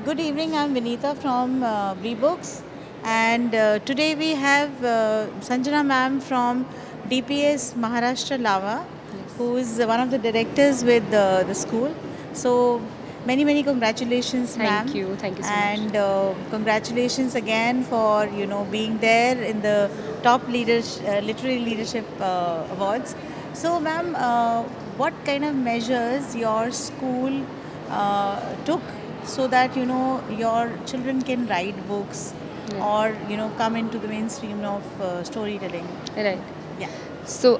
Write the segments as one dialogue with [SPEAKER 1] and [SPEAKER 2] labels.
[SPEAKER 1] Good evening. I'm Vinita from Bree Books, and today we have Sanjana ma'am from DPS Maharashtra Lava, who is one of the directors with the school. So many congratulations,
[SPEAKER 2] Thank
[SPEAKER 1] ma'am,
[SPEAKER 2] you. Thank you so much.
[SPEAKER 1] and congratulations again for being there in the top literary leadership awards. So, ma'am, what kind of measures your school took so that your children can write books
[SPEAKER 2] Yeah.
[SPEAKER 1] or come into the mainstream of storytelling?
[SPEAKER 2] Right.
[SPEAKER 1] Yeah.
[SPEAKER 2] So,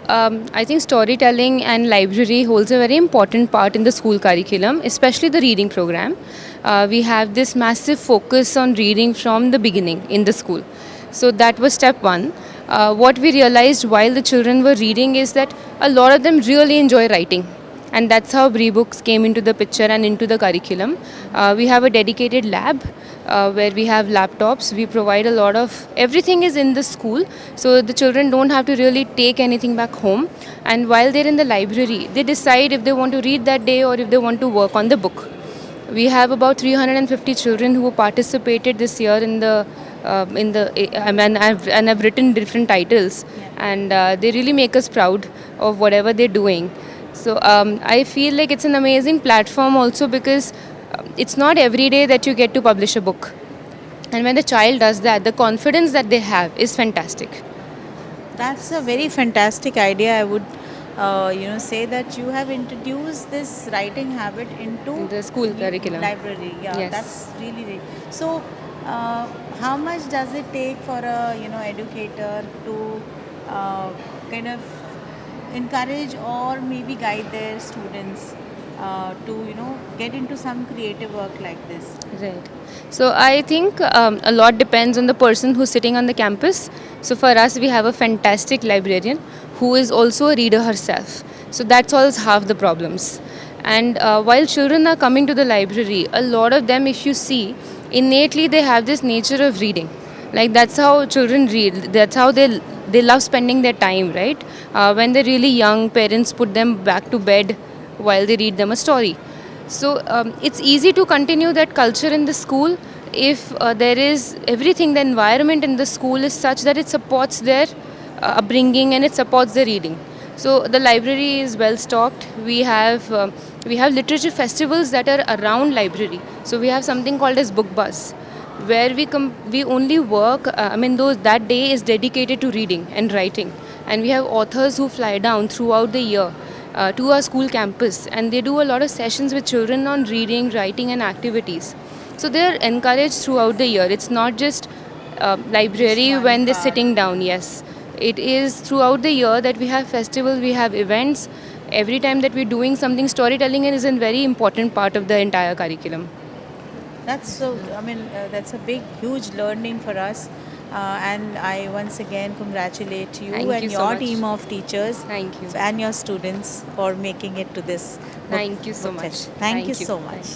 [SPEAKER 2] I think storytelling and library holds a very important part in the school curriculum, especially the reading program. We have this massive focus on reading from the beginning in the school. So, that was step one. What we realized while the children were reading is that a lot of them really enjoy writing, and that's how Bree Books came into the picture and into the curriculum. We have a dedicated lab where we have laptops. We provide a lot of everything is in the school, so the children don't have to really take anything back home. And while they're in the library, they decide if they want to read that day or if they want to work on the book. We have about 350 children who participated this year I've written different titles, and they really make us proud of whatever they're doing. So I feel like it's an amazing platform also because it's not every day that you get to publish a book. And when the child does that, the confidence that they have is fantastic.
[SPEAKER 1] That's a very fantastic idea. I would, say that you have introduced this writing habit into
[SPEAKER 2] In the school curriculum.
[SPEAKER 1] library. Yeah,
[SPEAKER 2] Yes.
[SPEAKER 1] that's really. So, how much does it take for a educator to kind of encourage or maybe guide their students to get into some creative work like this?
[SPEAKER 2] Right. So I think a lot depends on the person who's sitting on the campus. So for us, we have a fantastic librarian who is also a reader herself. So that solves half the problems. And while children are coming to the library, a lot of them, if you see, innately they have this nature of reading. Like that's how children read. That's how they love spending their time, right? When they're really young, parents put them back to bed while they read them a story. So it's easy to continue that culture in the school if there is everything, the environment in the school is such that it supports their upbringing and it supports their reading. So the library is well stocked. We have literature festivals that are around library. So we have something called as book buzz, where we only work. Those that day is dedicated to reading and writing, and we have authors who fly down throughout the year to our school campus, and they do a lot of sessions with children on reading, writing, and activities. So they are encouraged throughout the year. It's not just
[SPEAKER 1] Just
[SPEAKER 2] library
[SPEAKER 1] one
[SPEAKER 2] when they're
[SPEAKER 1] part.
[SPEAKER 2] sitting down. Yes, it is throughout the year that we have festivals, we have events. Every time that we're doing something, storytelling is a very important part of the entire curriculum.
[SPEAKER 1] That's so, that's a big, huge learning for us. And I once again congratulate you
[SPEAKER 2] Thank you
[SPEAKER 1] and
[SPEAKER 2] so
[SPEAKER 1] your
[SPEAKER 2] much.
[SPEAKER 1] team of teachers
[SPEAKER 2] Thank you.
[SPEAKER 1] and your students for making it to this book,
[SPEAKER 2] Thank you so
[SPEAKER 1] book
[SPEAKER 2] much.
[SPEAKER 1] fest. Thank you
[SPEAKER 2] Thank you.
[SPEAKER 1] so much.
[SPEAKER 2] Thank you.